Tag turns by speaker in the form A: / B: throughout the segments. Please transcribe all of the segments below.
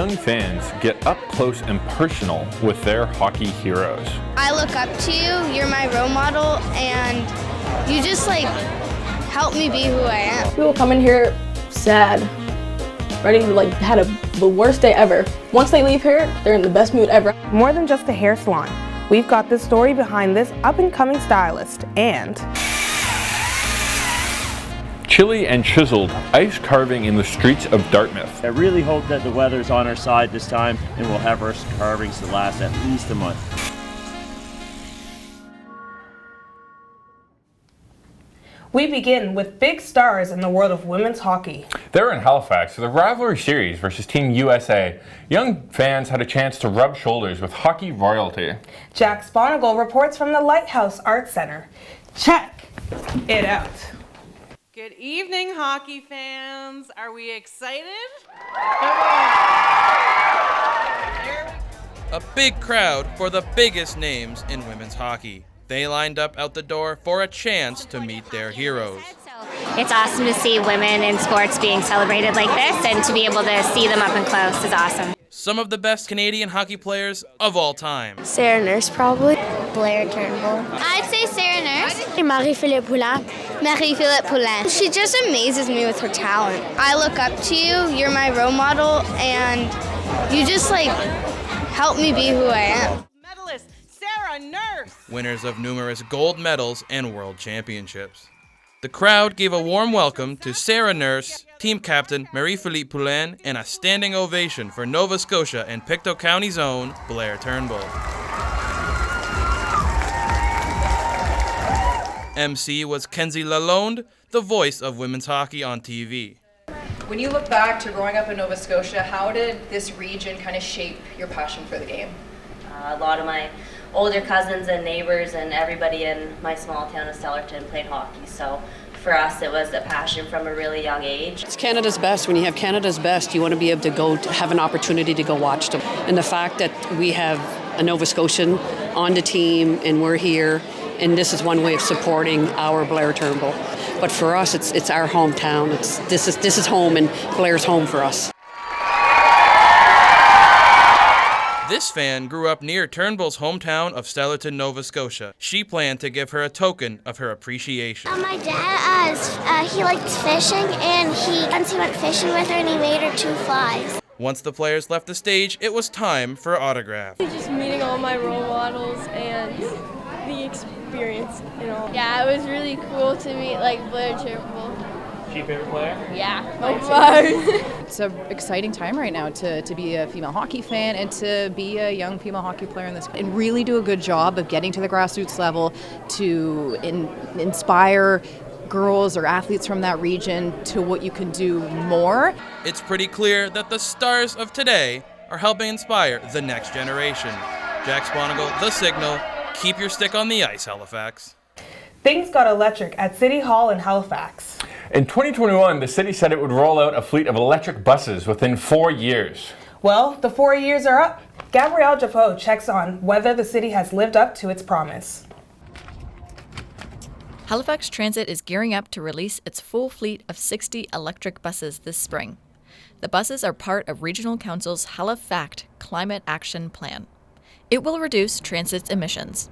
A: young fans get up close and personal with their hockey heroes.
B: I look up to you, you're my role model, and you just help me be who I am.
C: People come in here sad, ready to had the worst day ever. Once they leave here, they're in the best mood ever.
D: More than just a hair salon, we've got the story behind this up-and-coming stylist and
A: Chilly and chiseled ice carving in the streets of Dartmouth.
E: I really hope that the weather's on our side this time and we'll have our carvings to last at least a month.
D: we begin with big stars in the world of women's hockey.
A: They're in Halifax for the rivalry series versus Team USA. Young fans had a chance to rub shoulders with hockey royalty.
D: Jack Sponagle reports from the Lighthouse Arts Center. Check it out.
F: Good evening, hockey fans. Are we excited?
G: A big crowd for the biggest names in women's hockey. They lined up out the door for a chance to meet their heroes.
H: It's awesome to see women in sports being celebrated like this, and to be able to see them up and close is awesome.
G: Some of the best Canadian hockey players of all time.
C: Sarah Nurse, probably.
B: Blair Turnbull. I'd say Sarah Nurse.
C: Marie-Philippe Poulin.
B: Marie-Philippe Poulin. She just amazes me with her talent. I look up to you, you're my role model, and you just help me be who I am.
F: Medalist Sarah Nurse.
G: Winners of numerous gold medals and world championships. The crowd gave a warm welcome to Sarah Nurse, team captain Marie-Philippe Poulin, and a standing ovation for Nova Scotia and Pictou County's own Blair Turnbull. MC was Kenzie Lalonde, the voice of women's hockey on TV.
I: When you look back to growing up in Nova Scotia, how did this region kind of shape your passion for the game?
J: A lot of my older cousins and neighbors and everybody in my small town of Stellarton played hockey, so for us it was a passion from a really young age.
K: It's Canada's best. When you have Canada's best, you want to be able to go to have an opportunity to go watch them. And the fact that we have a Nova Scotian on the team and we're here, and this is one way of supporting our Blair Turnbull. But for us, it's our hometown. This is home, and Blair's home for us.
G: This fan grew up near Turnbull's hometown of Stellarton, Nova Scotia. She planned to give her a token of her appreciation.
L: My dad, he liked fishing, and once he went fishing with her, and he made her 2 flies.
G: Once the players left the stage, it was time for autograph.
M: Just meeting all my role models and the experience and all. Yeah, it was really cool to meet Blair Turnbull.
G: She your favorite player?
M: Yeah, by far.
I: It's an exciting time right now to be a female hockey fan and to be a young female hockey player in this, and really do a good job of getting to the grassroots level to inspire girls or athletes from that region to what you can do more.
G: It's pretty clear that the stars of today are helping inspire the next generation. Jack Sponagle, The Signal. Keep your stick on the ice, Halifax.
D: Things got electric at City Hall in Halifax.
A: In 2021, the city said it would roll out a fleet of electric buses within 4 years.
D: Well, the 4 years are up. Gabrielle checks on whether the city has lived up to its promise.
N: Halifax Transit is gearing up to release its full fleet of 60 electric buses this spring. The buses are part of Regional Council's Halifax Climate Action Plan. It will reduce transit's emissions.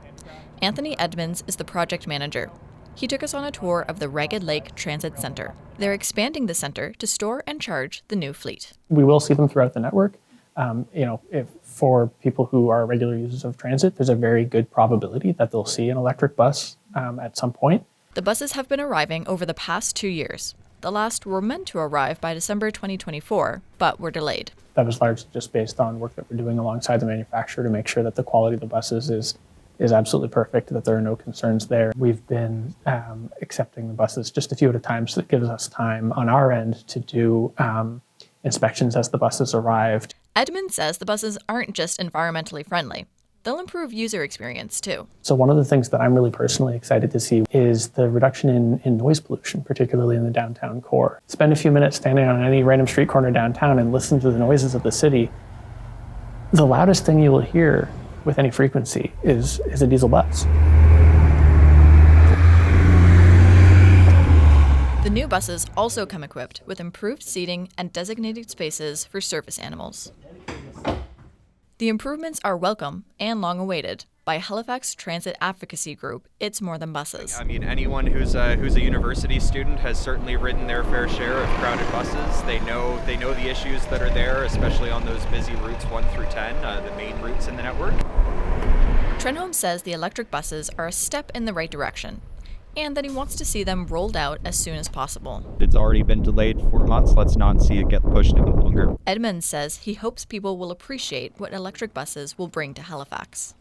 N: Anthony Edmonds is the project manager. He took us on a tour of the Ragged Lake Transit Center. They're expanding the center to store and charge the new fleet.
O: We will see them throughout the network. If for people who are regular users of transit, there's a very good probability that they'll see an electric bus at some point.
N: The buses have been arriving over the past 2 years. The last were meant to arrive by December 2024, but were delayed.
O: That was largely just based on work that we're doing alongside the manufacturer to make sure that the quality of the buses is absolutely perfect, that there are no concerns there. We've been accepting the buses just a few at a time, so that gives us time on our end to do inspections as the buses arrived.
N: Edmund says the buses aren't just environmentally friendly. They'll improve user experience too.
O: So one of the things that I'm really personally excited to see is the reduction in noise pollution, particularly in the downtown core. Spend a few minutes standing on any random street corner downtown and listen to the noises of the city. The loudest thing you will hear with any frequency is a diesel bus.
N: The new buses also come equipped with improved seating and designated spaces for service animals. The improvements are welcome and long awaited. By Halifax Transit Advocacy Group, It's More Than Buses.
P: I mean, anyone who's a university student has certainly ridden their fair share of crowded buses. They know the issues that are there, especially on those busy routes 1 through 10, the main routes in the network.
N: Trenholm says the electric buses are a step in the right direction, and that he wants to see them rolled out as soon as possible.
Q: It's already been delayed 4 months. Let's not see it get pushed any longer.
N: Edmonds says he hopes people will appreciate what electric buses will bring to Halifax.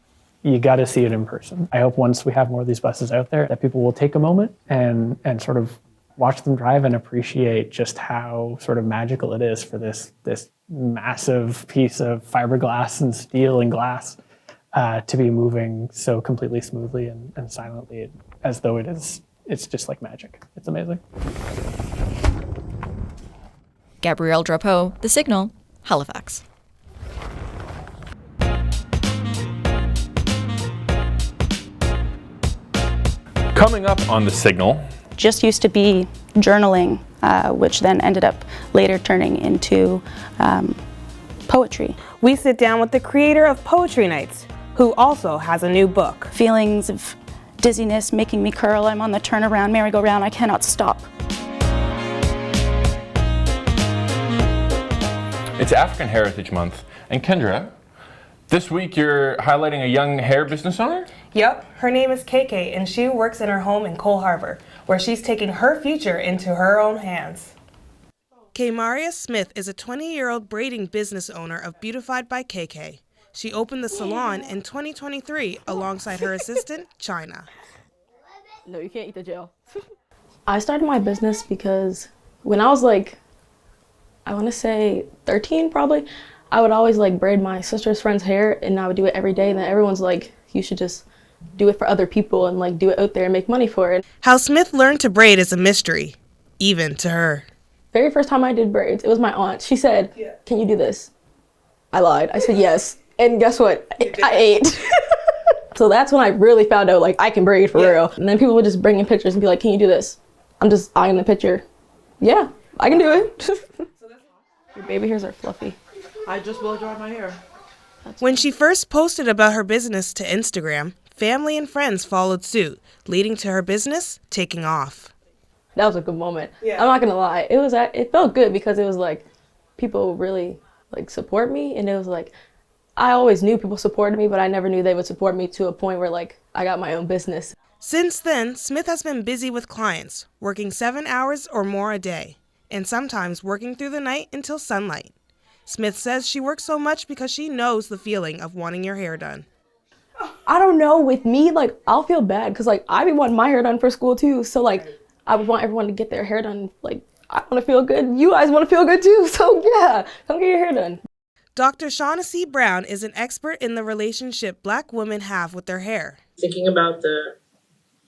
O: You got to see it in person. I hope once we have more of these buses out there that people will take a moment and sort of watch them drive and appreciate just how sort of magical it is for this massive piece of fiberglass and steel and glass to be moving so completely smoothly and silently as though it's just like magic. It's amazing.
N: Gabrielle Drapeau, The Signal, Halifax.
A: Coming up on The Signal.
R: Just used to be journaling, which then ended up later turning into poetry.
D: We sit down with the creator of Poetry Nights, who also has a new book.
R: Feelings of dizziness making me curl. I'm on the turnaround, merry-go-round, I cannot stop.
A: It's African Heritage Month, and Kendra, this week you're highlighting a young hair business owner?
D: Yep, her name is KK, and she works in her home in Cole Harbour, where she's taking her future into her own hands. Kamaria Smith is a 20-year-old braiding business owner of Beautified by KK. She opened the salon in 2023 alongside her assistant, China.
C: No, you can't eat the gel. I started my business because when I was like, I want to say 13 probably, I would always like braid my sister's friend's hair and I would do it every day. And then everyone's like, you should just do it for other people and like do it out there and make money for it.
D: How Smith learned to braid is a mystery, even to her.
C: Very first time I did braids, it was my aunt. She said, can you do this? I lied. I said yes. And guess what? I ate. So that's when I really found out like I can braid for real. And then people would just bring in pictures and be like, can you do this? I'm just eyeing the picture. Yeah, I can do it. Your baby hairs are fluffy.
F: I just blow dried my hair.
D: When she first posted about her business to Instagram, family and friends followed suit, leading to her business taking off.
C: That was a good moment. I'm not gonna lie. It felt good because it was like people really like support me, and it was like I always knew people supported me, but I never knew they would support me to a point where like I got my own business.
D: Since then, Smith has been busy with clients, working 7 hours or more a day, and sometimes working through the night until sunlight. Smith says she works so much because she knows the feeling of wanting your hair done.
C: I don't know, with me, like, I'll feel bad because, like, I be wanting my hair done for school, too. So, like, I would want everyone to get their hair done. Like, I want to feel good. You guys want to feel good, too. So, yeah, come get your hair done.
D: Dr. Shaughnessy Brown is an expert in the relationship Black women have with their hair.
S: Thinking about the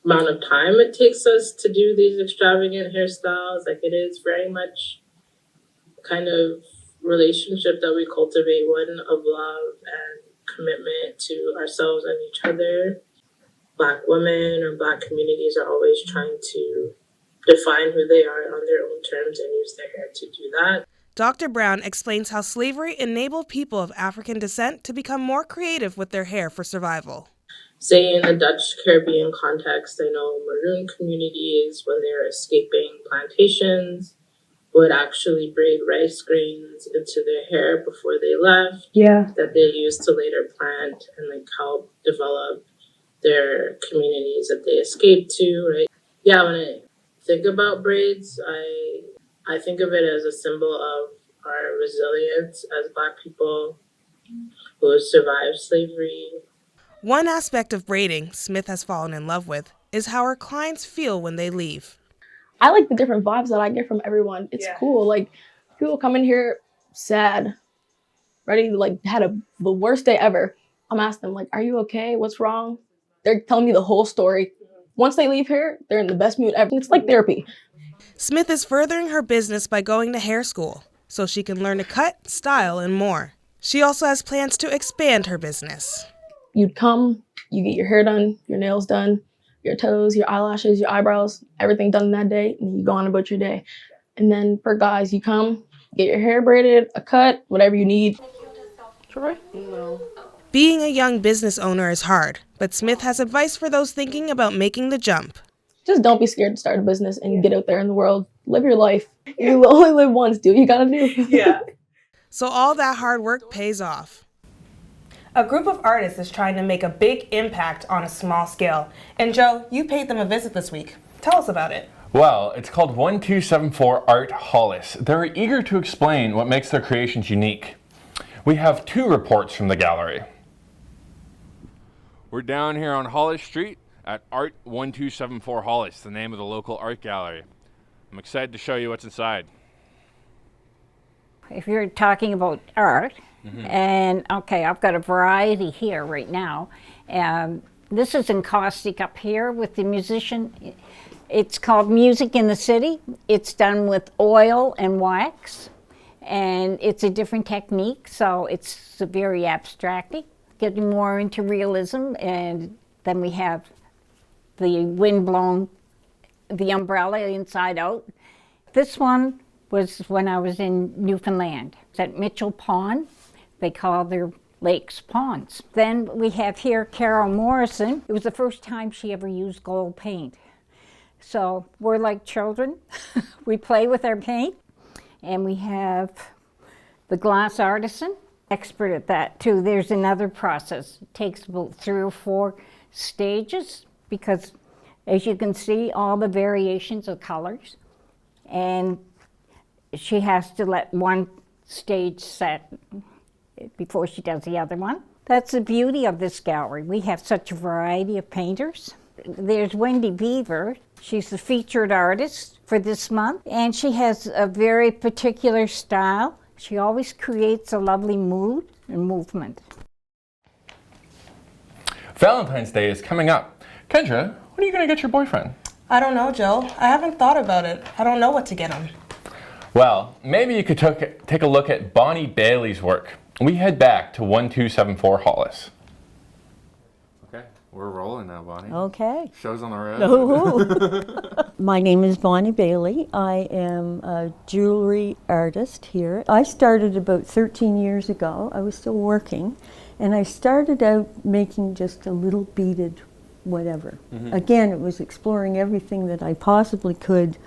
S: amount of time it takes us to do these extravagant hairstyles, like, it is very much kind of relationship that we cultivate, one of love and commitment to ourselves and each other. Black women or Black communities are always trying to define who they are on their own terms and use their hair to do that.
D: Dr. Brown explains how slavery enabled people of African descent to become more creative with their hair for survival.
S: Say in the Dutch Caribbean context, I know maroon communities, when they're escaping plantations, would actually braid rice grains into their hair before they left. That they used to later plant and like help develop their communities that they escaped to, right? Yeah, when I think about braids, I think of it as a symbol of our resilience as Black people who have survived slavery.
D: One aspect of braiding Smith has fallen in love with is how her clients feel when they leave.
C: I like the different vibes that I get from everyone. It's cool. Like, people come in here sad, ready to like had the worst day ever. I'm asking them like, are you okay? What's wrong? They're telling me the whole story. Once they leave here, they're in the best mood ever. It's like therapy.
D: Smith is furthering her business by going to hair school so she can learn to cut, style, and more. She also has plans to expand her business.
C: You'd come, you get your hair done, your nails done, your toes, your eyelashes, your eyebrows, everything done that day, and then you go on about your day. And then for guys, you come, get your hair braided, a cut, whatever you need. Troy?
D: No. Being a young business owner is hard, but Smith has advice for those thinking about making the jump.
C: Just don't be scared to start a business and get out there in the world. Live your life. You only live once. Do what you gotta do.
D: Yeah. So all that hard work pays off. A group of artists is trying to make a big impact on a small scale. And Joe, you paid them a visit this week. Tell us about it.
A: Well, it's called 1274 Art Hollis. They're eager to explain what makes their creations unique. We have 2 reports from the gallery.
T: We're down here on Hollis Street at Art 1274 Hollis, the name of the local art gallery. I'm excited to show you what's inside.
U: If you're talking about art, and okay, I've got a variety here right now. This is encaustic up here with the musician. It's called Music in the City. It's done with oil and wax, and it's a different technique, so it's very abstracty, getting more into realism. And then we have the windblown, the umbrella inside out. This one was when I was in Newfoundland. It's at Mitchell Pond. They call their lakes ponds. Then we have here Carol Morrison. It was the first time she ever used gold paint. So we're like children. We play with our paint. And we have the glass artisan, expert at that too. There's another process. It takes about 3 or 4 stages because, as you can see, all the variations of colors. And she has to let one stage set before she does the other one. That's the beauty of this gallery. We have such a variety of painters. There's Wendy Beaver. She's the featured artist for this month, and she has a very particular style. She always creates a lovely mood and movement.
A: Valentine's Day is coming up. Kendra, what are you going to get your boyfriend?
D: I don't know, Joe. I haven't thought about it. I don't know what to get him.
A: Well, maybe you could take a look at Bonnie Bailey's work. We head back to 1274 Hollis.
V: Okay, we're rolling now, Bonnie.
W: Okay.
V: Show's on the road.
W: Oh. My name is Bonnie Bailey. I am a jewelry artist here. I started about 13 years ago. I was still working, and I started out making just a little beaded whatever. Again, it was exploring everything that I possibly could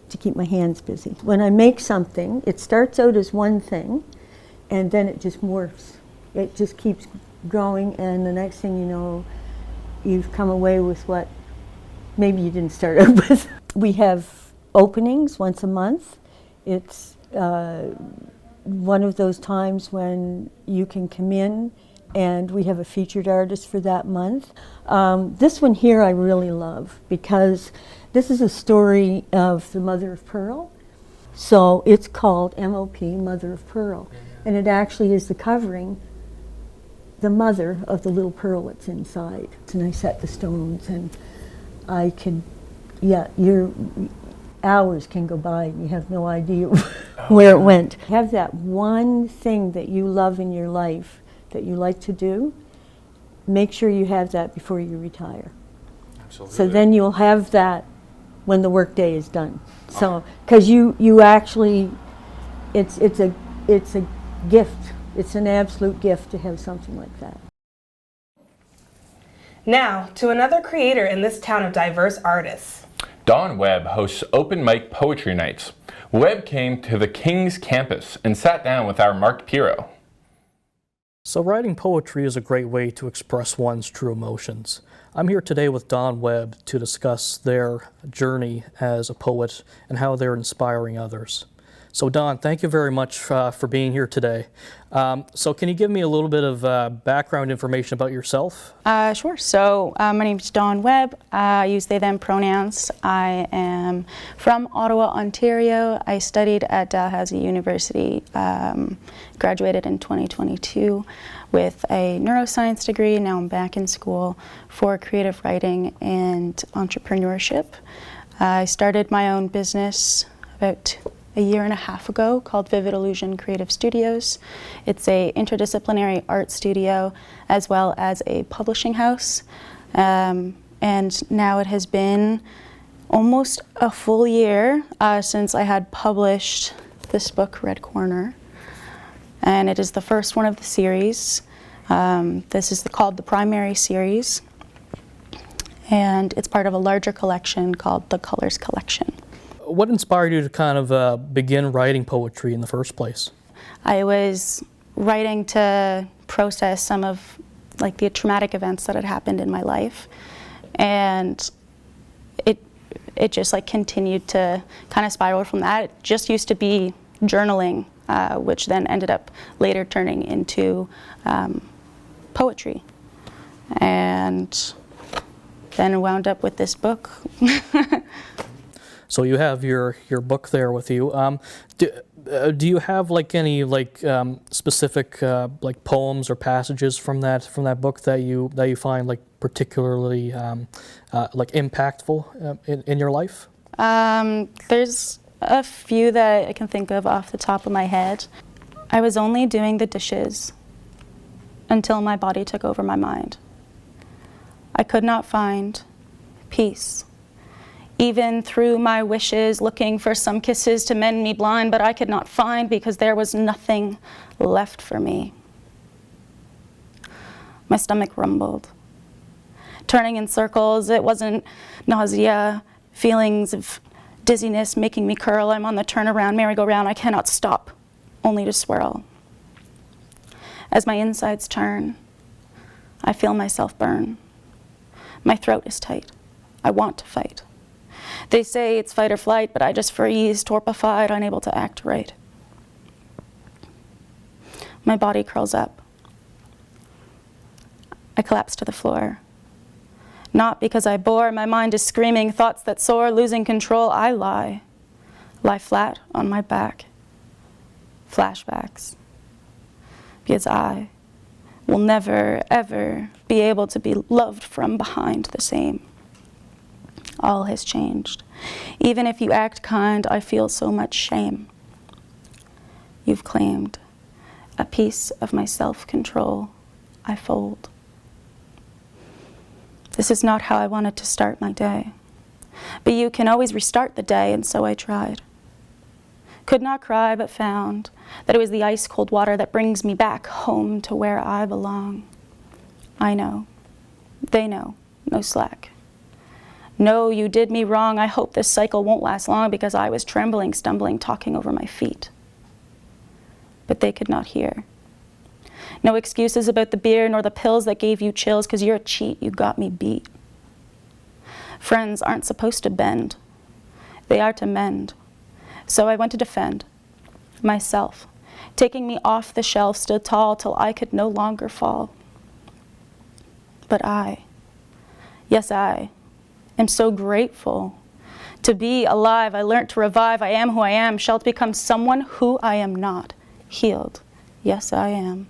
W: to keep my hands busy. When I make something, it starts out as one thing, and then it just morphs. It just keeps growing, and the next thing you know, you've come away with what maybe you didn't start out with. We have openings once a month. It's one of those times when you can come in, and we have a featured artist for that month. This one here I really love because this is a story of the mother of pearl. So it's called MOP, Mother of Pearl. And it actually is the covering, the mother of the little pearl that's inside. And I set the stones, and I could, your hours can go by and you have no idea where it went. Have that one thing that you love in your life that you like to do, make sure you have that before you retire.
V: Absolutely.
W: So then you'll have that when the work day is done. So, because you actually, it's a gift. It's an absolute gift to have something like that.
D: Now, to another creator in this town of diverse artists.
A: Dawn Webb hosts open mic poetry nights. Webb came to the King's campus and sat down with our Mark Piro.
X: So writing poetry is a great way to express one's true emotions. I'm here today with Dawn Webb to discuss their journey as a poet and how they're inspiring others. So Dawn, thank you very much for being here today. So can you give me a little bit of background information about yourself?
R: Sure. So my name is Dawn Webb. I use they, them pronouns. I am from Ottawa, Ontario. I studied at Dalhousie University, graduated in 2022 with a neuroscience degree. Now I'm back in school for creative writing and entrepreneurship. I started my own business about a year and a half ago called Vivid Illusion Creative Studios. It's a interdisciplinary art studio as well as a publishing house. And now it has been almost a full year since I had published this book, Red Corner. and it is the first one of the series. This is called the primary series, and it's part of a larger collection called the Colors Collection.
X: What inspired you to kind of begin writing poetry in the first place?
R: I was writing to process some of like the traumatic events that had happened in my life, and it just like continued to kind of spiral from that. It just used to be journaling, which then ended up later turning into poetry, and then wound up with this book.
X: So you have your book there with you. Do you have like any like specific like poems or passages from that book that you find like particularly like impactful in your life?
R: There's a few that I can think of off the top of my head. I was only doing the dishes until my body took over my mind. I could not find peace. Even through my wishes, looking for some kisses to mend me blind, but I could not find because there was nothing left for me. My stomach rumbled, turning in circles. It wasn't nausea, feelings of dizziness making me curl. I'm on the turnaround, merry-go-round. I cannot stop, only to swirl. As my insides turn, I feel myself burn. My throat is tight. I want to fight. They say it's fight or flight, but I just freeze, torpified, unable to act right. My body curls up. I collapse to the floor. Not because I bore, my mind is screaming, thoughts that soar, losing control. I lie flat on my back. Flashbacks. Because I will never, ever be able to be loved from behind the same. All has changed. Even if you act kind, I feel so much shame. You've claimed a piece of my self-control. I fold. This is not how I wanted to start my day. But you can always restart the day, and so I tried. Could not cry, but found that it was the ice-cold water that brings me back home to where I belong. I know. They know. No slack. No, you did me wrong. I hope this cycle won't last long because I was trembling, stumbling, talking over my feet. But they could not hear. No excuses about the beer nor the pills that gave you chills because you're a cheat. You got me beat. Friends aren't supposed to bend. They are to mend. So I went to defend myself. Taking me off the shelf, stood tall till I could no longer fall. But I, yes I, am so grateful to be alive. I learned to revive. I am who I am. Shall become someone who I am not. Healed. Yes, I am.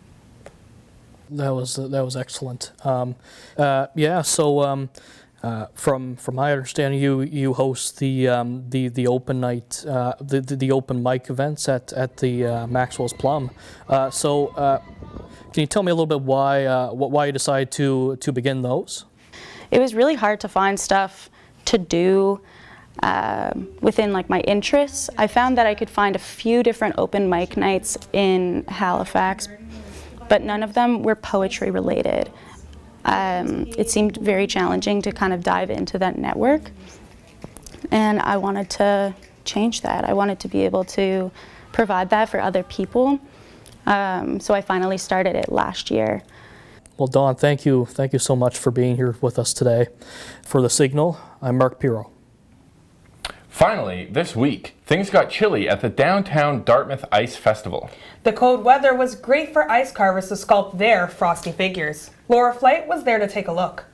X: That was excellent. Yeah. So from my understanding, you host the open night, the open mic events at the Maxwell's Plum. So can you tell me a little bit why you decided to begin those?
R: It was really hard to find stuff to do within like my interests. I found that I could find a few different open mic nights in Halifax, but none of them were poetry related. It seemed very challenging to kind of dive into that network, and I wanted to change that. I wanted to be able to provide that for other people, so I finally started it last year.
X: Well, Dawn, thank you so much for being here with us today. For The Signal, I'm Mark Pirro.
A: Finally, this week, things got chilly at the downtown Dartmouth Ice Festival.
D: The cold weather was great for ice carvers to sculpt their frosty figures. Laura Flight was there to take a look.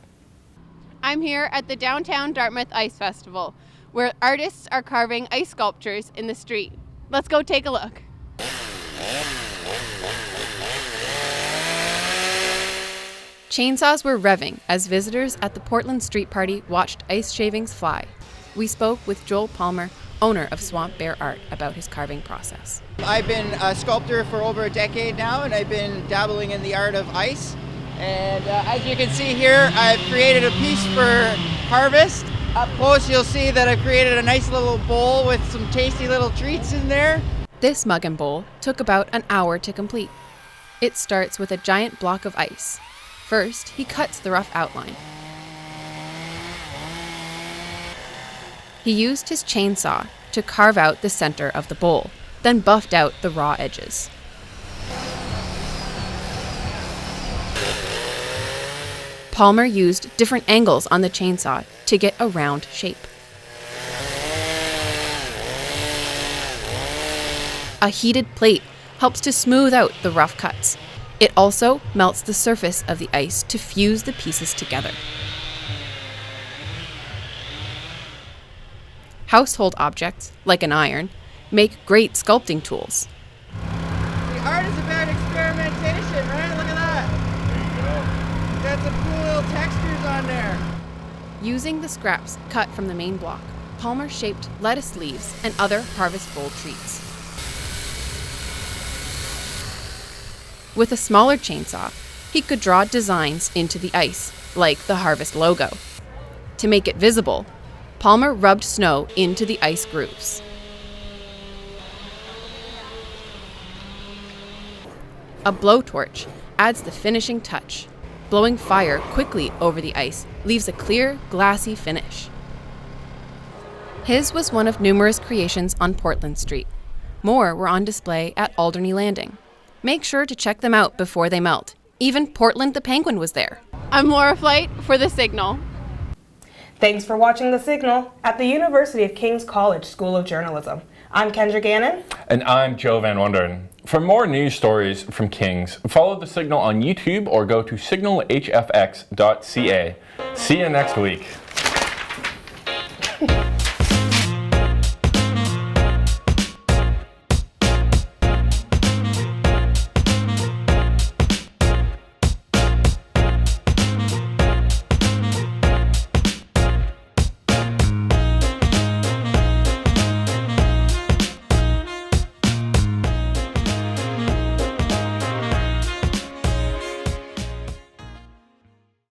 B: I'm here at the downtown Dartmouth Ice Festival, where artists are carving ice sculptures in the street. Let's go take a look.
F: Chainsaws were revving as visitors at the Portland Street Party watched ice shavings fly. We spoke with Joel Palmer, owner of Swamp Bear Art, about his carving process.
E: I've been a sculptor for over a decade now, and I've been dabbling in the art of ice. And as you can see here, I've created a piece for harvest. Up close, you'll see that I've created a nice little bowl with some tasty little treats in there.
F: This mug and bowl took about an hour to complete. It starts with a giant block of ice. First, he cuts the rough outline. He used his chainsaw to carve out the center of the bowl, then buffed out the raw edges. Palmer used different angles on the chainsaw to get a round shape. A heated plate helps to smooth out the rough cuts. It also melts the surface of the ice to fuse the pieces together. Household objects, like an iron, make great sculpting tools.
E: The art is about experimentation, right? Look at that. There you go. Got some cool little textures on there.
F: Using the scraps cut from the main block, Palmer shaped lettuce leaves and other Harvest Bowl treats. With a smaller chainsaw, he could draw designs into the ice, like the Harvest logo. To make it visible, Palmer rubbed snow into the ice grooves. A blowtorch adds the finishing touch. Blowing fire quickly over the ice leaves a clear, glassy finish. His was one of numerous creations on Portland Street. More were on display at Alderney Landing. Make sure to check them out before they melt. Even Portland the Penguin was there.
B: I'm Laura Flight for The Signal.
D: Thanks for watching The Signal at the University of King's College School of Journalism. I'm Kendra Gannon.
A: And I'm Joe van Wonderen. For more news stories from King's, follow The Signal on YouTube or go to signalhfx.ca. See you next week.